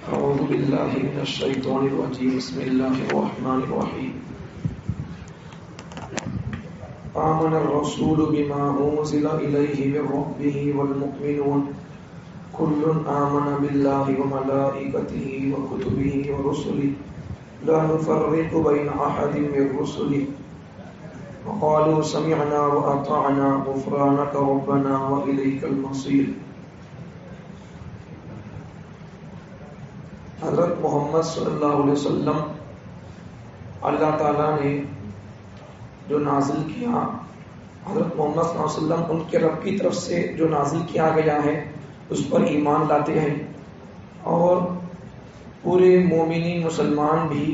أعوذ بالله من الشيطان الرجيم بسم الله الرحمن الرحيم آمن الرسول بما أنزل إليه من ربه والمؤمنون كل آمن بالله وملائكته وكتبه ورسله لا نفرق بين أحد من رسله وقالوا سمعنا وأطعنا غفرانك ربنا وإليك المصير. حضرت محمد صلی اللہ علیہ وسلم اللہ تعالیٰ نے جو نازل کیا، حضرت محمد صلی اللہ علیہ وسلم ان کے رب کی طرف سے جو نازل کیا گیا ہے اس پر ایمان لاتے ہیں، اور پورے مومنین مسلمان بھی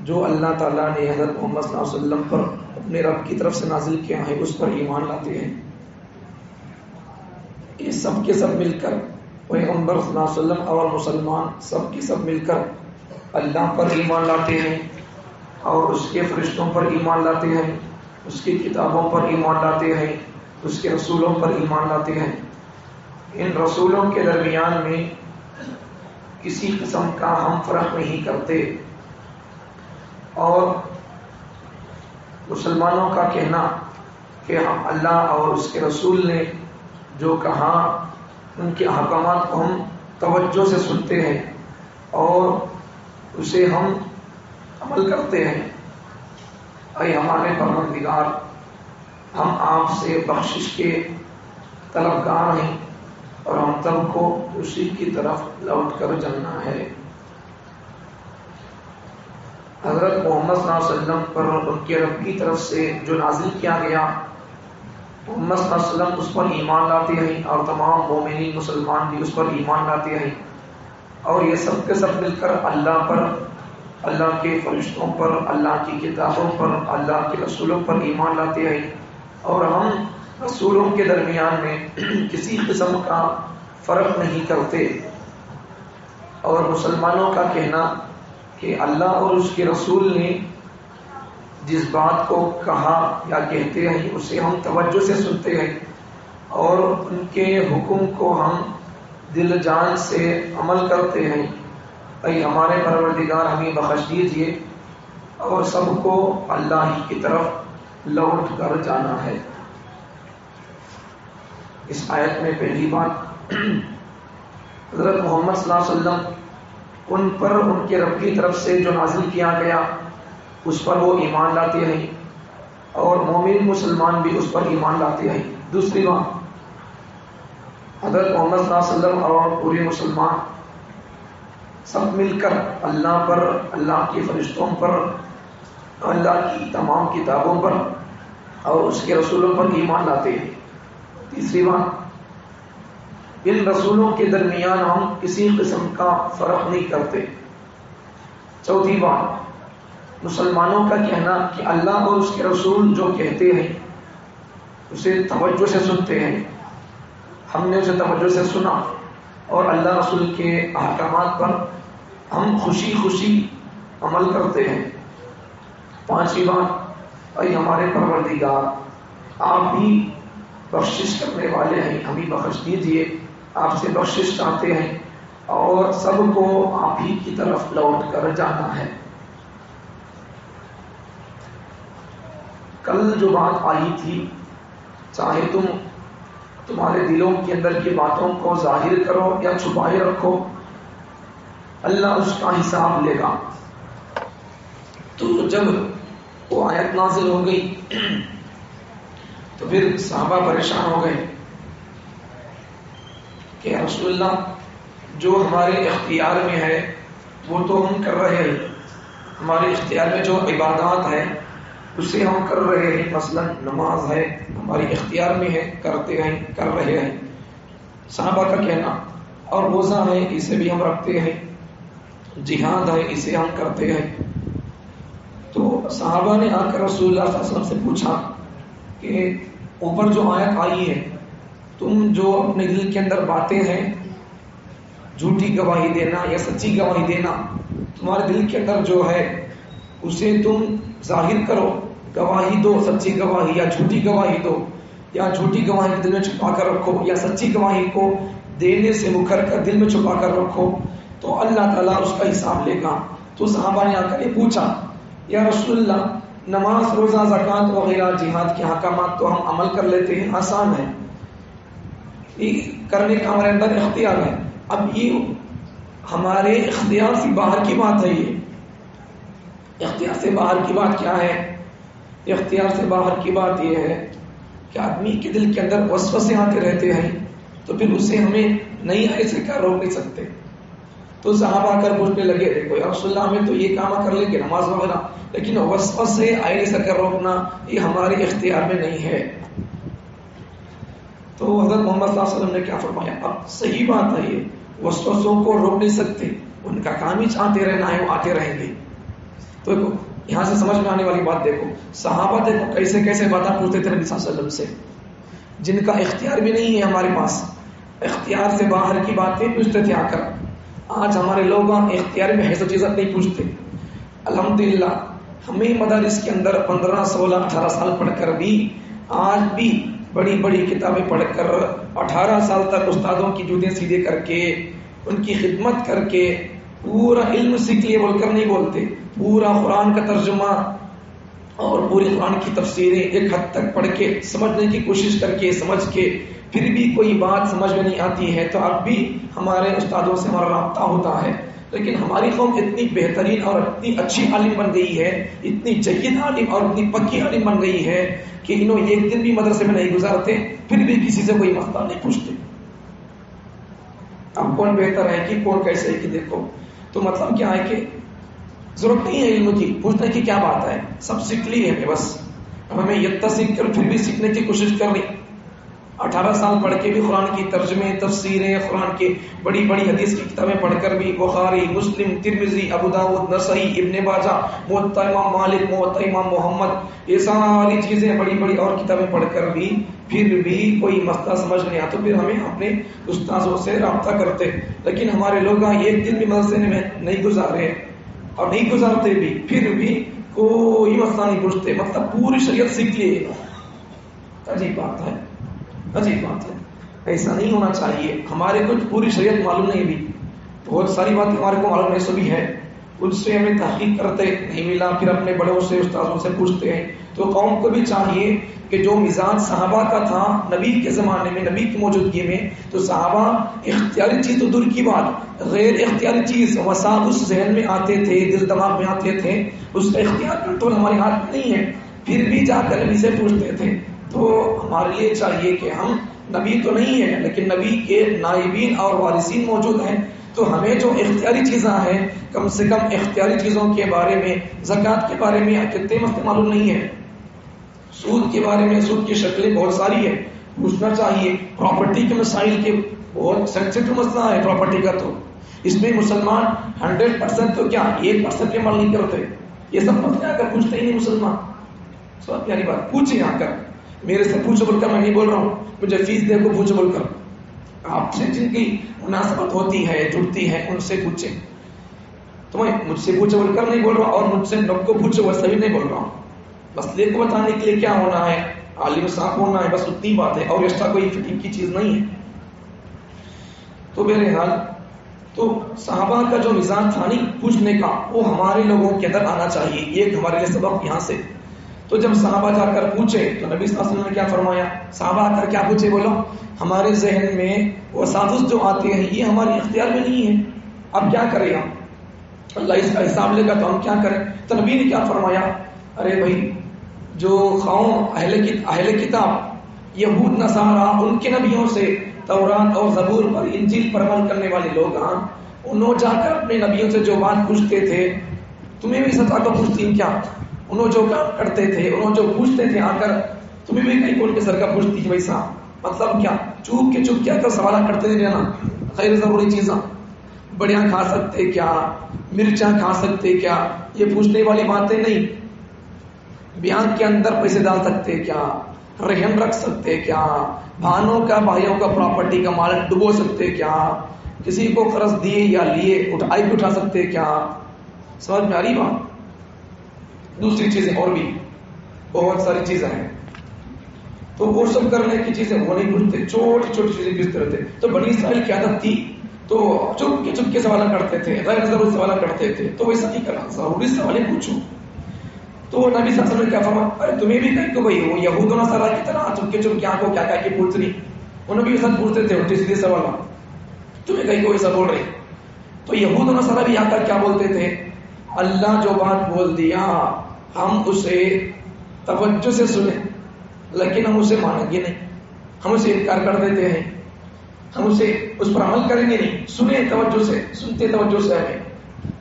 جو اللہ تعالیٰ نے حضرت محمد صلی اللہ علیہ وسلم پر اپنے رب کی طرف سے نازل کیا ہے اس پر ایمان لاتے ہیں. یہ سب کے سب مل کر پیغمبر صلی اللہ علیہ وسلم اور مسلمان سب کے سب مل کر اللہ پر ایمان لاتے ہیں، اور اس کے فرشتوں پر ایمان لاتے ہیں، اس کی کتابوں پر ایمان لاتے ہیں، اس کے رسولوں پر ایمان لاتے ہیں. ان رسولوں کے درمیان میں کسی قسم کا ہم فرق نہیں کرتے، اور مسلمانوں کا کہنا کہ ہم اللہ اور اس کے رسول نے جو کہا ان کے احکامات کو ہم توجہ سے سنتے ہیں اور اسے ہم عمل کرتے ہیں. اے ہمارے پروردگار، ہم آپ سے بخشش کے طلبگار ہیں اور ہم سب کو اسی کی طرف لوٹ کر جانا ہے. حضرت محمد صلی اللہ علیہ وسلم پر ان کے رب کی طرف سے جو نازل کیا گیا، محمد صلی اللہ علیہ وسلم اس پر ایمان لاتے ہیں اور تمام مومنین مسلمان بھی اس پر ایمان لاتے ہیں، اور یہ سب کے سب مل کر اللہ پر، اللہ کے فرشتوں پر، اللہ کی کتابوں پر، اللہ کے رسولوں پر ایمان لاتے ہیں. اور ہم رسولوں کے درمیان میں کسی قسم کا فرق نہیں کرتے. اور مسلمانوں کا کہنا کہ اللہ اور اس کے رسول نے جس بات کو کہا یا کہتے ہیں اسے ہم توجہ سے سنتے ہیں اور ان کے حکم کو ہم دل جان سے عمل کرتے ہیں. اے ہمارے پروردگار، ہمیں بخش دیجیے اور سب کو اللہ ہی کی طرف لوٹ کر جانا ہے. اس آیت میں پہلی بات، حضرت محمد صلی اللہ علیہ وسلم ان پر ان کے رب کی طرف سے جو نازل کیا گیا اس پر وہ ایمان لاتے ہیں، اور مومن مسلمان بھی اس پر ایمان لاتے ہیں. دوسری بات، حضرت محمد صلی اللہ علیہ وسلم اور پورے مسلمان سب مل کر اللہ پر، اللہ کے فرشتوں پر، اللہ کی تمام کتابوں پر اور اس کے رسولوں پر ایمان لاتے ہیں. تیسری بات، ان رسولوں کے درمیان ہم کسی قسم کا فرق نہیں کرتے. چوتھی بات، مسلمانوں کا کہنا کہ اللہ اور اس کے رسول جو کہتے ہیں اسے توجہ سے سنتے ہیں. ہم نے اسے توجہ سے سنا اور اللہ رسول کے احکامات پر ہم خوشی خوشی عمل کرتے ہیں. پانچویں بات، اے ہمارے پروردگار، آپ بھی بخشش کرنے والے ہیں، ہمیں بخش دیجیے، آپ سے بخشش چاہتے ہیں اور سب کو آپ ہی کی طرف لوٹ کر جانا ہے. کل جو بات آئی تھی، چاہے تمہارے دلوں کے اندر کی باتوں کو ظاہر کرو یا چھپائے رکھو، اللہ اس کا حساب لے گا. تو جب وہ آیت نازل ہو گئی تو پھر صحابہ پریشان ہو گئے کہ رسول اللہ، جو ہمارے اختیار میں ہے وہ تو ہم کر رہے ہیں، ہمارے اختیار میں جو عبادات ہے اسے ہم کر رہے ہیں، مثلا نماز ہے ہماری اختیار میں ہے، کرتے ہیں، کر رہے ہیں. صحابہ کا کہنا، اور روزہ ہے اسے بھی ہم رکھتے ہیں، جہاد ہے اسے ہم کرتے ہیں. تو صحابہ نے آ کر رسول اللہ صلی اللہ علیہ وسلم سے پوچھا کہ اوپر جو آیت آئی ہے، تم جو اپنے دل کے اندر باتیں ہیں، جھوٹی گواہی دینا یا سچی گواہی دینا، تمہارے دل کے اندر جو ہے اسے تم ظاہر کرو، گواہی دو، سچی گواہی یا جھوٹی گواہی دو، یا جھوٹی گواہی کو دل میں چھپا کر رکھو یا سچی گواہی کو دینے سے مکر کر دل میں چھپا کر رکھو. تو اللہ تعالیٰ اس کا حساب لے گا. تو صحابہ نے آ کر یہ پوچھا یا رسول اللہ نماز روزہ زکوٰۃ وغیرہ جہاد کے احکامات تو ہم عمل کر لیتے ہیں، آسان ہے، یہ کرنے کا ہمارے اندر اختیار ہے. اب یہ ہمارے اختیار سے باہر کی بات ہے. یہ اختیار سے باہر کی بات کیا ہے؟ اختیار سے باہر کی بات یہ ہے کہ آدمی کے دل کے اندر وسوسے آتے رہتے ہیں، تو پھر اسے ہمیں نہیں ایسے کر روک نہیں سکتے. تو صحابہ کر پوچھنے لگے دیکھو یا رسول اللہ ہمیں تو یہ کام کر لیں گے نماز وغیرہ، لیکن وسوسے آئے سے کر روکنا یہ ہمارے اختیار میں نہیں ہے. تو حضرت محمد صلی اللہ علیہ وسلم نے کیا فرمایا؟ اب صحیح بات ہے، یہ وسوسوں کو روک نہیں سکتے، ان کا کام ہی آتے رہنا ہے، وہ آتے رہیں گے. تو یہاں سے سمجھ میں آنے والی بات دیکھو، صحابہ دیکھو کیسے کیسے باتیں پوچھتے تھے نبی صلی اللہ علیہ وسلم سے، جن کا اختیار بھی نہیں ہے ہمارے پاس، اختیار سے باہر کی باتیں پوچھتے تھے آ کر. آج ہمارے لوگ اختیار میں حیثیت چیزیں نہیں پوچھتے. الحمدللہ ہمیں مدارس کے اندر 15 16 18 سال پڑھ کر بھی آج بھی بڑی بڑی کتابیں پڑھ کر 18 سال تک استادوں کی جوتیں سیدھے کر کے ان کی خدمت کر کے پورا علم سیکھ لیے بول کر نہیں بولتے. پورا قرآن کا ترجمہ اور پوری قرآن کی تفسیریں ایک حد تک پڑھ کے سمجھنے کی کوشش کر کے سمجھ کے پھر بھی کوئی بات سمجھ میں نہیں آتی ہے تو اب بھی ہمارے استادوں سے ہمارا رابطہ ہوتا ہے. لیکن ہماری قوم اتنی بہترین اور اتنی اچھی عالم بن گئی ہے، اتنی جید عالم اور اتنی پکی عالم بن گئی ہے کہ انہوں ایک دن بھی مدرسے میں نہیں گزارتے، پھر بھی کسی سے کوئی مسئلہ نہیں پوچھتے. اب کون بہتر ہے کہ کون کیسے ہے کہ دیکھو. تو مطلب کیا ہے کہ ضرورت نہیں ہے علم کی، پوچھنے کی کیا بات ہے، سب سیکھ لی ہے بس. اب ہمیں یہ سیکھ کر پھر بھی سیکھنے کی کوشش کر رہی. 18 سال پڑھ کے بھی قرآن کی ترجمے تفسیریں قرآن کی بڑی بڑی حدیث کی کتابیں پڑھ کر بھی بخاری مسلم ترمذی ابو داؤد نسائی ابن ماجہ موطا امام مالک موطا امام محمد یہ ساری چیزیں بڑی بڑی اور کتابیں پڑھ کر بھی پھر بھی کوئی مسئلہ سمجھ نہیں آتا، پھر ہمیں اپنے استاذوں سے رابطہ کرتے. لیکن ہمارے لوگ ایک دن بھی مدرسے میں نہیں گزارے اور نہیں گزارتے بھی پھر بھی کوئی مسئلہ نہیں پوچھتے. مطلب پوری شریعت سیکھ لیے. عجیب بات ہے، عجیب بات ہے. ایسا نہیں ہونا چاہیے. ہمارے کچھ پوری شریعت معلوم نہیں بھی، بہت ساری باتیں ہمارے کو معلوم نہیں بھی ہے، ان سے ہمیں تحقیق کرتے نہیں ملا، پھر اپنے بڑوں سے استاذوں سے پوچھتے ہیں. تو قوم کو بھی چاہیے کہ جو مزاج صحابہ کا تھا نبی کے زمانے میں نبی کی موجودگی میں، تو صحابہ اختیاری چیز تو دور کی بات، غیر اختیاری چیز وسائل اس ذہن میں آتے تھے، دل دماغ میں آتے تھے، اس کا اختیار کنٹرول ہمارے ہاتھ میں نہیں ہے، پھر بھی جا کر نبی سے پوچھتے تھے. تو ہمارے لیے چاہیے کہ ہم نبی تو نہیں ہیں لیکن نبی کے نائبین اور وارثین موجود ہیں، تو ہمیں جو اختیاری چیزیں ہیں کم سے کم اختیاری چیزوں کے بارے میں، زکوٰۃ کے بارے میں کتنے مسئلے معلوم نہیں ہے، سود کے بارے میں، سود کی شکلیں بہت ساری ہیں، پوچھنا چاہیے. پراپرٹی کے مسائل کے بہت سینسیٹیو مسئلہ ہے پراپرٹی کا، تو اس میں مسلمان 100% تو کیا 1% بھی عمل نہیں کرتے. یہ سب مسئلے آ کر پوچھتے ہی نہیں مسلمان. سب پیاری بات، پوچھیں آ کر، میرے سے پوچھو بول کر میں نہیں بول رہا ہوں مجھے فیس دے کو پوچھو بول کر، آپ سے جن کی مناسبت ہوتی ہے جڑتی ہے ان سے پوچھیں. تو میں مجھ سے پوچھو بول کر نہیں بول رہا اور مجھ سے نب کو پوچھو ویسا بھی نہیں بول رہا ہوں. مسئلے کو بتانے کے لیے کیا ہونا ہے، عالم صاحب ہونا ہے، بس اتنی بات ہے، اور ایسا کوئی فٹنگ کی چیز نہیں ہے. تو بہرحال تو صحابہ کا جو مزاج تھا نہیں پوچھنے کا، وہ ہمارے لوگوں کے اندر آنا چاہیے. ایک ہمارے لیے سبق یہاں سے. تو جب صحابہ جا کر پوچھے تو نبی صلی اللہ علیہ وسلم نے کیا فرمایا؟ صحابہ آ کر کیا پوچھے؟ بولو ہمارے ذہن میں وہ سازش جو آتے ہیں یہ ہمارے اختیار میں نہیں ہے، اب کیا کریں ہم؟ اللہ اس کا حساب لے گا تو ہم کیا کریں؟ تو نبی نے کیا فرمایا؟ ارے بھائی جو قوم اہل کتاب یہود نصارا ان کے نبیوں سے تورات اور زبور پر انجیل پر عمل کرنے والے لوگ انہوں جا کر اپنے نبیوں سے جو بات پوچھتے تھے تمہیں بھی ستا کو پوچھتی ہیں کیا؟ انہوں جو کام کرتے تھے انہوں جو پوچھتے تھے آ کر تمہیں بھی کہیں کون کے سر کا پوچھتی ہے ویسا. مطلب کیا چوپ کے چپ کیا کر سوال کرتے نہیں رہنا. غیر ضروری چیزاں، بڑیاں کھا سکتے کیا، مرچاں کھا سکتے کیا، یہ پوچھنے والی باتیں نہیں. بیان کے اندر پیسے ڈال سکتے کیا، رہن رکھ سکتے کیا، بھانوں کا بھائیوں کا پراپرٹی کا مال ڈبو سکتے کیا، کسی کو قرض دیے یا لیے اٹھا سکتے کیا. سمجھ میں آ رہی بات؟ دوسری چیزیں اور بھی بہت ساری چیزیں ہیں، تو وہ سب کرنے کی چیزیں وہ نہیں پوچھتے، چھوٹی چھوٹی چیزیں پوچھتے رہتے. تو بنی اسرائیل کی عادت تھی تو چپ کے سوال کرتے تھے، غیر ضروری سوال کرتے تھے، تو ویسا نہیں کرنا، ضروری سوال ہی پوچھو. تو نبی صلی اللہ علیہ وسلم نے کیا فرمایا، ارے تمہیں بھی کہیں کہ بھائی وہ یہود و نصارا کی طرح چپ کے آنکھوں کیا کہ پوچھ رہی، انہوں بھی سب پوچھتے تھے الٹے سیدھے سوال، تمہیں کہیں کوئی ایسا بول رہے. تو یہود و نصارا بھی آ کر کیا بولتے تھے، اللہ جو بات بول دیا ہم اسے توجہ سے سنیں لیکن ہم اسے مانیں گے نہیں، ہم اسے انکار کر دیتے ہیں، ہم اسے اس پر عمل کریں گے نہیں. سنیں توجہ سے، سنتے توجہ سے ہمیں،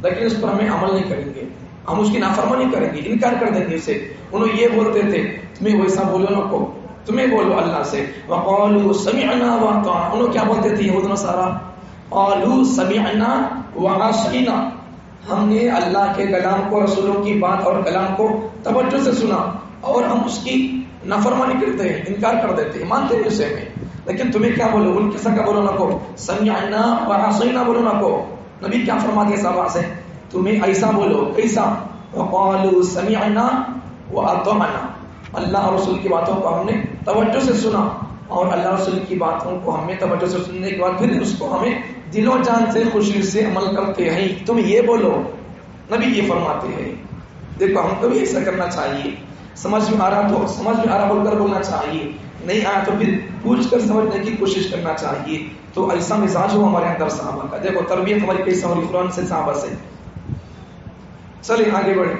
لیکن اس پر ہمیں عمل نہیں کریں گے، ہم اس کی نافرمانی کریں گے، انکار کر دیں گے اسے. انہوں یہ بولتے تھے تمہیں ویسا بولو نہ کو، تمہیں بولو اللہ سے. وقالوا سمعنا واطعنا، انہوں کیا بولتے تھے یہود نصارا، قالوا سمعنا وعصینا، ہم نے اللہ کے کلام کو، رسولوں کی بات اور کلام کو توجہ سے سنا اور ہم اس کی نافرمانی کرتے ہیں، انکار کر دیتے ہیں، مانتے ہیں اسے میں. لیکن تمہیں کیا بولو، ان کیسا کا بولو نہ کو، سمعنا وعصینا بولو نہ کو. نبی کیا فرماتے ہیں صحابہ سے، تمہیں ایسا بولو، ایسا وقالوا سمعنا واطعنا، اللہ اور رسول کی باتوں کو ہم نے توجہ سے سنا اور اللہ رسول کی باتوں کو ہم نے توجہ سے سننے کے بعد پھر اس کو ہمیں دل و جان سے خوشی سے عمل کرتے ہیں. تم یہ بولو، نبی یہ فرماتے ہیں. دیکھو ہم کو بھی ایسا کرنا چاہیے، سمجھ میں آ رہا تو سمجھ میں آ رہا بول کر بولنا چاہیے، نہیں آیا تو پھر پوچھ کر سمجھنے کی کوشش کرنا چاہیے. تو ایسا مزاج ہو ہمارے اندر صحابہ کا. دیکھو تربیت ہماری کیسا ہو رہی قرآن سے، صحابہ سے. چلیں آگے بڑھیں.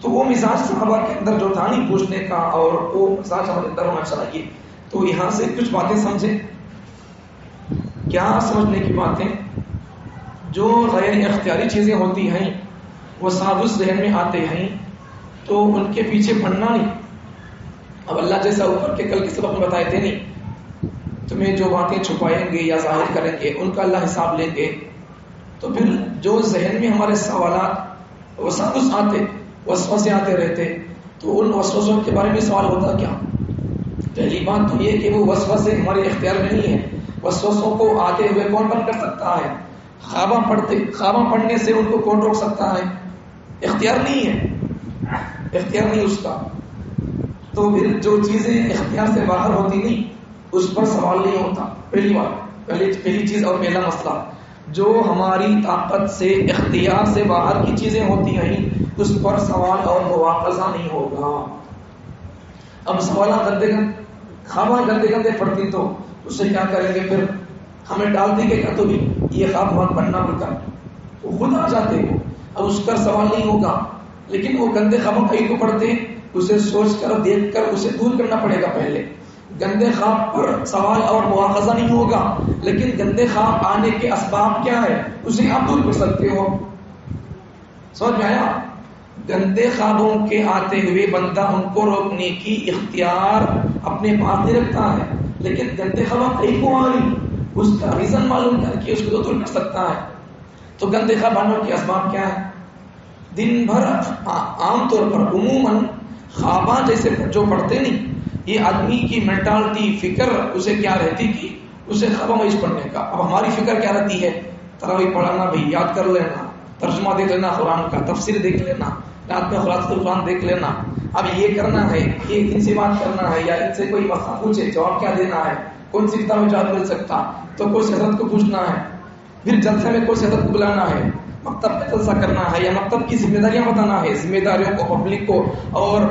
تو وہ مزاج صحابہ کے اندر جو تھا نہیں پوچھنے کا، اور وہ مزاج ہمارے اندر ہونا چاہیے. تو یہاں سے کچھ باتیں سمجھیں. کیا سمجھنے کی باتیں، جو غیر اختیاری چیزیں ہوتی ہیں وہ سازش ذہن میں آتے ہیں تو ان کے پیچھے پڑنا نہیں. اب اللہ جیسا اوپر کے کل کے سبق میں بتائے تھے نہیں، تمہیں جو باتیں چھپائیں گے یا ظاہر کریں گے ان کا اللہ حساب لیں گے. تو پھر جو ذہن میں ہمارے سوالات وسوسے آتے، وسوسے آتے رہتے، تو ان وسوسوں کے بارے میں سوال ہوتا کیا. پہلی بات تو یہ کہ وہ وسوسے ہمارے اختیار میں نہیں ہے. وسوسوں کو آتے ہوئے کون بند کر سکتا ہے، خوابہ پڑھنے سے ان کو کون روک سکتا ہے، اختیار نہیں ہے، اختیار نہیں اس کا. تو پھر جو چیزیں اختیار سے باہر ہوتی نہیں اس پر سوال نہیں ہوتا. پہلی بات، پہلی چیز اور پہلا مسئلہ، جو ہماری طاقت سے اختیار سے باہر کی چیزیں ہوتی ہیں اس پر سوال اور مواخذہ نہیں ہوگا. اب سوالات گندے گندے پڑتی تو اس سے کیا کریں گے، پھر ہمیں ڈال دیں گے تو بھی یہ خواب بہت پڑھنا پڑتا، وہ خود آ جاتے ہو. اب اس پر سوال نہیں ہوگا، لیکن وہ گندے خوابوں کہیں کو پڑھتے اسے سوچ کر دیکھ کر اسے دور کرنا پڑے گا. پہلے گندے خواب پر سوال اور مواخذہ نہیں ہوگا، لیکن گندے خواب آنے کے اسباب کیا ہے اسے آپ دور کر سکتے ہو. سمجھ میں آیا؟ گندے خوابوں کے آتے ہوئے بندہ ان کو روکنے کی اختیار اپنے پاس نہیں رکھتا ہے، لیکن گندے خواب کہیں کو آ رہی اس کا ریزن معلوم کر کے اس کو دور کر سکتا ہے. تو گندے خواب آنے کے اسباب کیا ہے؟ دن بھر عام طور پر عموماً خواباں جیسے جو پڑھتے نہیں، یہ آدمی کی مینٹالٹی، فکر اسے کیا رہتی کہ اسے خوابوں میں پڑھنے کا. اب ہماری فکر کیا رہتی ہے، تراویح پڑھانا بھائی، یاد کر لینا، ترجمہ دیکھ لینا قرآن کا، تفسیر دیکھ لینا، رات میں خلاصۃ القرآن دیکھ لینا. اب یہ کرنا ہے، یہ ان سے بات کرنا ہے یا ان سے کوئی مسئلہ پوچھے جواب کیا دینا ہے، کون سی کتاب میں جواب مل سکتا تو کوئی حضرت کو پوچھنا ہے، پھر جلسے میں کوئی حضرت کو بلانا ہے، مکتب میں جلسہ کرنا ہے یا مکتب کی ذمہ داریاں بتانا ہے، ذمہ داریوں کو پبلک کو اور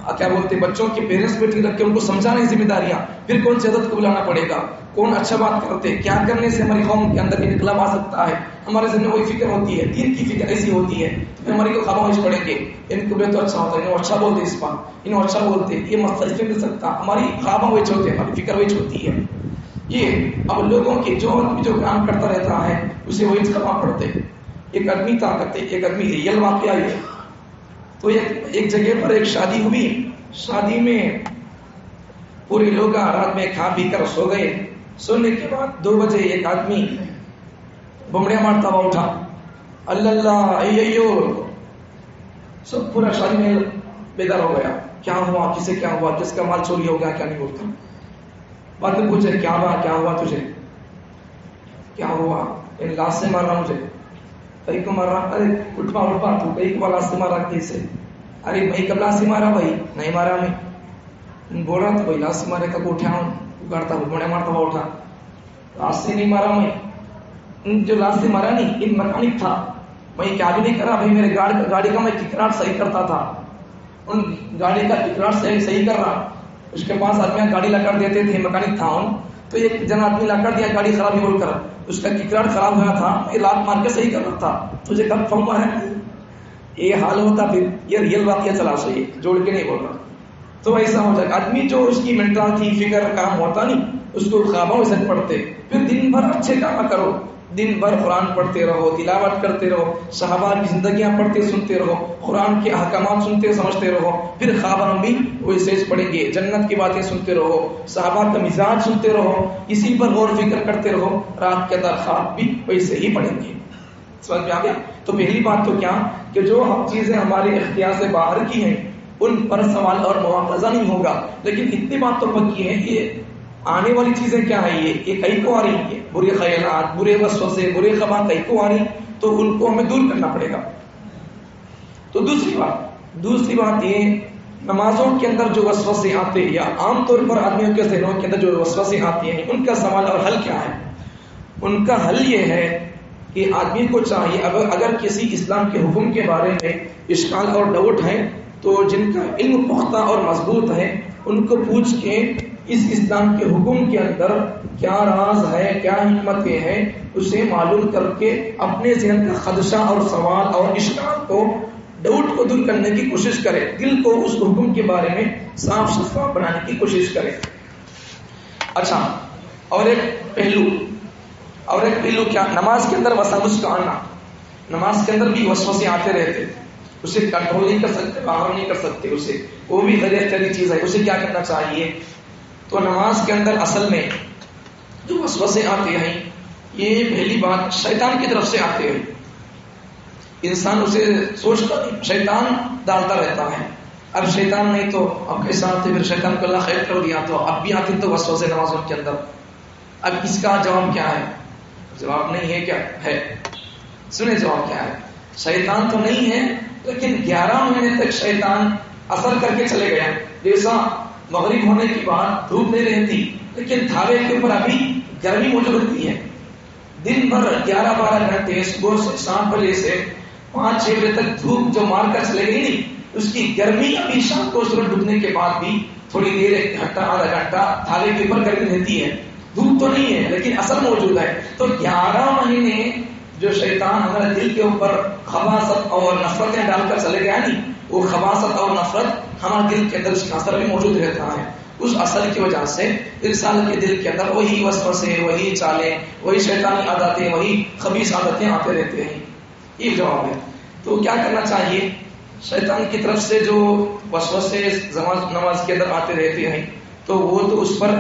کیا بولتے بچوں کے پیرنٹس میٹنگ رکھ کے ان کو سمجھانے ذمہ داریاں، پھر کون سی عادت کو بلانا پڑے گا، کون اچھا بات کرتے، کیا کرنے سے ہماری قوم کے اندر انقلاب آ سکتا ہے. ہمارے ذہن میں وہی فکر ہوتی ہے، دین کی فکر ایسی ہوتی ہے. ہماری کو خاموش پڑیں گے، ان کو بھی تو اچھا ہوتا ہے، انہوں اچھا بولتے اس بات، انہوں اچھا بولتے، یہ مسئلہ اس میں مل سکتا. ہماری خواباں وہی ہوتے ہیں، ہماری فکر وہی ہوتی ہے. یہ اب لوگوں کی جو کام کرتا رہتا ہے اسے وہی خواب پڑھتے. ایک آدمی طاقت، ایک آدمی ریئل واقعہ ہے. تو ایک جگہ پر ایک شادی ہوئی، شادی میں پورے لوگ رات میں کھا پی کر سو گئے. سونے کے بعد 2 بجے ایک آدمی بمڑیاں مارتا ہوا اٹھا، اللہ اللہ ایو، سب پورا شادی میں بیدار ہو گیا. کیا ہوا، کسے کیا ہوا، کس کا مال چوری ہو گیا، کیا نہیں بولتا. بعد میں پوچھے کیا ہوا تجھے، کیا ہوا، ان لاش سے مار رہا مجھے. کئی کو مار رہا، ارے اٹھوا تو کئی کو لاش سے مار رہا کیسے، ارے بھائی کب لاش سے مارا، بھائی نہیں مارا میں، بول رہا تو بھائی لاش سے مارے کب اٹھا ہوں، اگاڑتا ہوں بڑے مارتا ہوا اٹھا، لاش سے نہیں مارا میں. جو راستے مارا نہیں، ایک مکینک تھا، وہیں کیا بھی نہیں کرا بھائی میرے گاڑی کا میں ککراٹ صحیح کرتا تھا، ان گاڑی کا ککراٹ صحیح کر رہا، اس کے پاس آدمی گاڑی لا کر دیتے تھے، مکینک تھا ان، تو ایک جن آدمی لا کر دیا گاڑی خرابی بول کر، اس کا ککراٹ خراب ہوا تھا، یہ لات مار کے صحیح کر رہا تھا، تجھے کب پھنگا ہے؟ یہ حال ہوتا پھر یہ ریئل واقعہ چلا سو، یہ جوڑ کے نہیں بول رہا. تو ایسا ہو جائے آدمی جو اس کی مینٹل تھی فکر کام ہوتا نہیں، اس کو خوابوں سے پڑھتے، پھر دن بھر اچھے کام کرو، دن بھر قرآن پڑھتے رہو، تلاوت کرتے رہو، صحابہ کی زندگیاں پڑھتے سنتے رہو، قرآن کے احکامات سنتے سمجھتے رہو، پھر خواب بھی ویسے پڑھیں گے، جنت کی باتیں سنتے رہو، صحابہ کا مزاج سنتے رہو، اسی پر غور فکر کرتے رہو، رات کے اندر خواب بھی ویسے ہی پڑھیں گے. سمجھ میں آ گیا؟ تو پہلی بات تو کیا کہ جو ہم چیزیں ہمارے اختیار سے باہر کی ہیں ان پر سوال اور مواخذہ نہیں ہوگا، لیکن اتنی بات تو پکی ہے کہ آنے والی چیزیں کیا ہے، یہ کئی کو آ رہی ہیں، برے خیالات، برے وسوسے، برے خبر کئی کو آ رہی، تو ان کو ہمیں دور کرنا پڑے گا. تو دوسری بات یہ نمازوں کے اندر جو وسوسے آتے ہیں یا عام طور پر آدمیوں کے ذہنوں کے اندر جو وسوسے آتے ہیں ان کا سوال اور حل کیا ہے؟ ان کا حل یہ ہے کہ آدمی کو چاہیے اگر کسی اسلام کے حکم کے بارے میں اشکال اور ڈاؤٹ ہے تو جن کا علم پختہ اور مضبوط ہے ان کو پوچھ کے اس اسلام کے حکم کے اندر کیا راز ہے، کیا حکمتیں ہیں، اسے معلوم کر کے اپنے ذہن کا خدشہ اور سوال اور اشکال کو ڈاؤٹ کو دور کرنے کی کوشش کرے، دل کو اس حکم کے بارے میں صاف شفاف بنانے کی کوشش کرے. اچھا، اور ایک پہلو کیا، نماز کے اندر وساوس کا آنا، نماز کے اندر بھی وسوسے آتے رہتے، اسے کنٹرول نہیں کر سکتے، باہر نہیں کر سکتے، اسے وہ بھی غیر اختیاری چیز ہے، اسے کیا کرنا چاہیے؟ تو نماز کے اندر اصل میں جو وسوسے آتے ہیں یہ پہلی بات شیطان کی طرف سے آتے ہیں. انسان اسے سوچتا نہیں، شیطان ڈالتا رہتا ہے. اب شیطان نہیں تو اب کیسا آتے، پھر شیطان کو اللہ خیر کر دیا تو اب بھی آتے تو وسوسے نمازوں کے اندر. اب اس کا جواب کیا ہے؟ جواب نہیں ہے، کیا ہے؟ سنیں جواب کیا ہے. شیطان تو نہیں ہے لیکن 11 مہینے تک شیطان اثر کر کے چلے گیا. جیسا مغرب ہونے کے بعد دھوپ نہیں رہتی لیکن دھاوے کے اوپر ابھی گرمی موجود رہتی ہے. دن بھر 11-12 گھنٹے صبح سے 7 بجے سے 5-6 بجے تک دھوپ جو مار کر چلے گئی نہیں، اس کی گرمی ابھی شام کو سورج ڈوبنے کے بعد بھی تھوڑی دیر، 1 گھنٹہ آدھا گھنٹہ دھاوے کے اوپر گرمی رہتی ہے. دھوپ تو نہیں ہے لیکن اثر موجود ہے. تو 11 مہینے جو شیطان ہمارے دل کے اوپر خباثت اور نفرتیں ڈال کر چلے گیا نہیں، وہ خباثت اور نفرت ہمارے دل کے اندر اس کا اثر بھی موجود رہتا ہے. اس اثر کی وجہ سے انسان کے دل کے اندر وہی وسوسے، وہی چالیں، وہی شیطانی عادتیں، وہی خبیث عادتیں آتے رہتے ہیں. یہ جواب ہے. تو کیا کرنا چاہیے؟ شیطان کی طرف سے جو وسوسے نماز کے اندر آتے رہتے ہیں تو وہ تو اس پر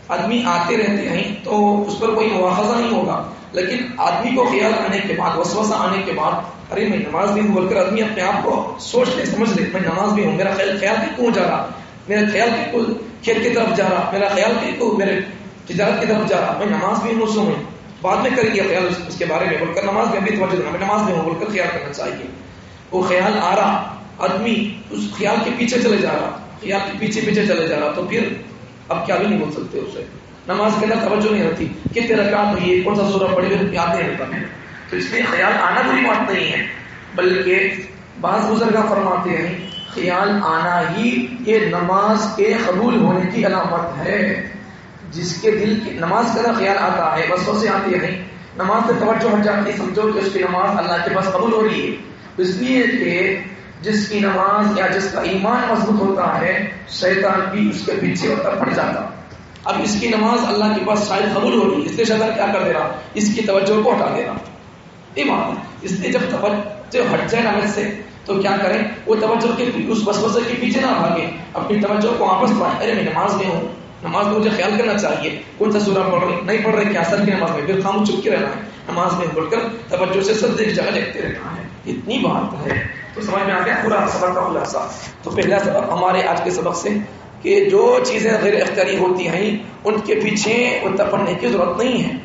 آدمی آتے رہتے ہیں تو اس پر کوئی مواخذہ نہیں ہوگا، لیکن آدمی کو خیال آنے کے بعد، وسوسہ آنے کے بعد، ارے میں نماز بھی ہوں بول کر آدمی اپنے آپ کو سوچ لے، سمجھ لے میں نماز بھی ہوں، میرا خیال کیوں جا رہا، میرا خیال کھیل کی طرف جا رہا، میرا خیال میرے تجارت کی طرف جا رہا، میں نماز بھی ہوں، سو میں بعد میں کریں گے خیال اس کے بارے میں بول کر نماز میں ابھی توجہ دینا، میں نماز میں ہوں بول کر خیال کرنا چاہیے. وہ خیال آ رہا، آدمی اس خیال کے پیچھے چلے جا رہا، خیال کے پیچھے چلے جا رہا، تو پھر اب کیا بھی نہیں بول سکتے اسے. نماز کے اندر توجہ نہیں رہتی، کتنے رکعت ہوئی ہے، کون سا سورہ پڑھی ہوئی، یاد نہیں رہتا ہے. تو اس لیے خیال آنا بری بات نہیں ہے، بلکہ بعض بزرگ فرماتے ہیں خیال آنا ہی یہ نماز کے قبول ہونے کی علامت ہے. جس کے دل کی نماز کے اندر خیال آتا ہے، وسوسے آتے ہیں، نماز سے توجہ ہٹ جاتی، سمجھو کہ اس کی نماز اللہ کے پاس قبول ہو رہی ہے. اس لیے کہ جس کی نماز یا جس کا ایمان مضبوط ہوتا ہے شیطان بھی اس کے پیچھے ہوتا پڑ جاتا. اب اس کی نماز اللہ کے پاس شاید قبول ہو رہی ہے، اس لیے شیطان کیا کر دے رہا، اس کی توجہ کو ہٹا دے رہا. ایمان اس لیے جب توجہ ہٹ جائے نماز سے تو کیا کریں، وہ توجہ کے اس وسوسے کے پیچھے نہ بھاگے، اپنی توجہ کو واپس پائیں. ارے میں نماز میں ہوں، نماز میں مجھے خیال کرنا چاہیے، کون سا سورہ پڑھ رہے نہیں پڑھ رہے، کیا اثر کی نماز میں، پھر خاموش چپ کے رہنا ہے، نماز میں بول کر توجہ سے سب ایک جگہ دیکھتے رہنا ہے. اتنی بات ہے. تو سمجھ میں آ گیا پورا سبق کا خلاصہ. تو پہلا سبق ہمارے آج کے سبق سے کہ جو چیزیں غیر اختیاری ہوتی ہیں ان کے پیچھے اتر پڑنے کی ضرورت نہیں ہے.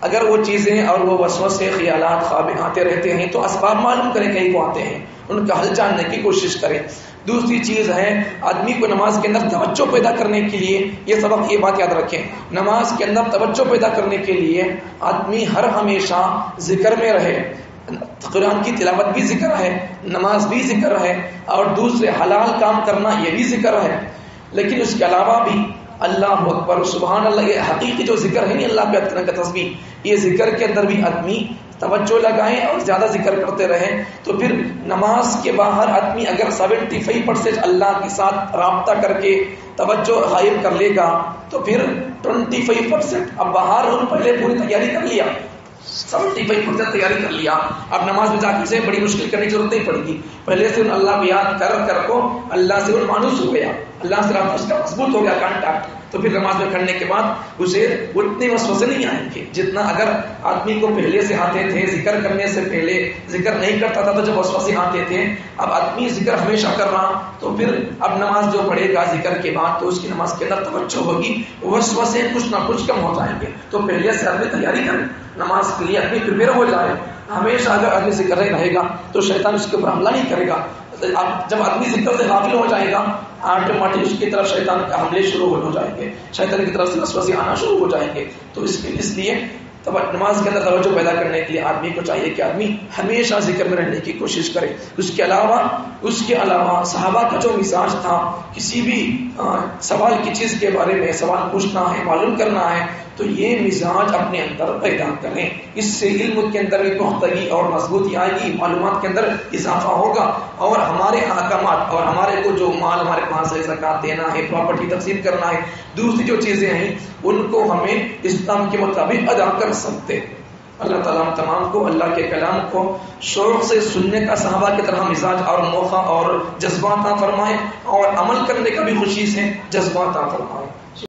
اگر وہ چیزیں اور وہ وسوسے خیالات خوابیں آتے رہتے ہیں تو اسباب معلوم کریں کہیں کو آتے ہیں، ان کا حل جاننے کی کوشش کریں۔ دوسری چیز ہے آدمی کو نماز کے اندر توجہ پیدا کرنے کے لیے، یہ سبق یہ بات یاد رکھیں، نماز کے اندر توجہ پیدا کرنے کے لیے آدمی ہر ہمیشہ ذکر میں رہے۔ قرآن کی تلاوت بھی ذکر ہے، نماز بھی ذکر ہے، اور دوسرے حلال کام کرنا یہ بھی ذکر ہے، لیکن اس کے علاوہ بھی اللہ اکبر سبحان اللہ، یہ حقیقی جو ذکر ہے نہیں اللہ پہ کا تسبیح، یہ ذکر کے اندر بھی آدمی توجہ لگائیں اور زیادہ ذکر کرتے رہیں، تو پھر نماز کے باہر آدمی اگر 75% اللہ کے ساتھ رابطہ کر کے توجہ غائب کر لے گا تو پھر 25% اب باہر ان پہلے پوری تیاری کر لیا، 75% تیاری کر لیا، اب نماز میں جا کے سے بڑی مشکل کرنے کی ضرورت نہیں پڑے گی، پہلے سے اللہ کو یاد کر کو اللہ سے مانوس ہو گیا، اللہ سے رابطہ اس کا مضبوط ہو گیا کانٹیکٹ، تو پھر نماز میں کھڑنے کے بعد اسے اتنے وسوسے نہیں آئیں گے جتنا اگر آدمی کو پہلے سے آتے تھے، ذکر کرنے سے پہلے ذکر نہیں کرتا تھا تو جب وسوسے آتے تھے، اب آدمی ذکر ہمیشہ کر رہا تو پھر اب نماز جو پڑھے گا ذکر کے بعد تو اس کی نماز کے اندر توجہ ہوگی، وسوسے کچھ نہ کچھ کم ہو جائیں گے، تو پہلے سے آدمی تیاری کرے نماز کے لیے، آدمی پریپیئر ہو جائے، ہمیشہ اگر آدمی ذکر رہے گا تو شیطان اس کے اوپر حملہ نہیں کرے گا، جب آدمی ذکر سے غافل ہو جائے گا آٹومیٹک اس کی طرف شیطان کے حملے شروع ہو جائیں گے، شیطان کی طرف سے وسوسے آنا شروع ہو جائیں گے، تو اس لیے نماز کے اندر توجہ پیدا کرنے کے لیے آدمی کو چاہیے کہ آدمی ہمیشہ ذکر میں رہنے کی کوشش کرے۔ اس کے علاوہ صحابہ کا جو مزاج تھا، کسی بھی سوال کی چیز کے بارے میں سوال پوچھنا ہے، معلوم کرنا ہے، تو یہ مزاج اپنے اندر پیدا کریں، اس سے علم کے اندر بھی پختگی اور مضبوطی آئے گی، معلومات کے اندر اضافہ ہوگا، اور ہمارے احکامات اور ہمارے کو جو مال ہمارے پاس ہے، زکات دینا ہے، پراپرٹی تقسیم کرنا ہے، دوسری جو چیزیں ہیں ان کو ہمیں اسلام کے مطابق ادا کر سکتے۔ اللہ تعالیٰ ہم تمام کو اللہ کے کلام کو شوق سے سننے کا صحابہ کی طرح مزاج اور موقع اور جذبات عطا فرمائے، اور عمل کرنے کا بھی خوشی سے جذبات عطا فرمائے۔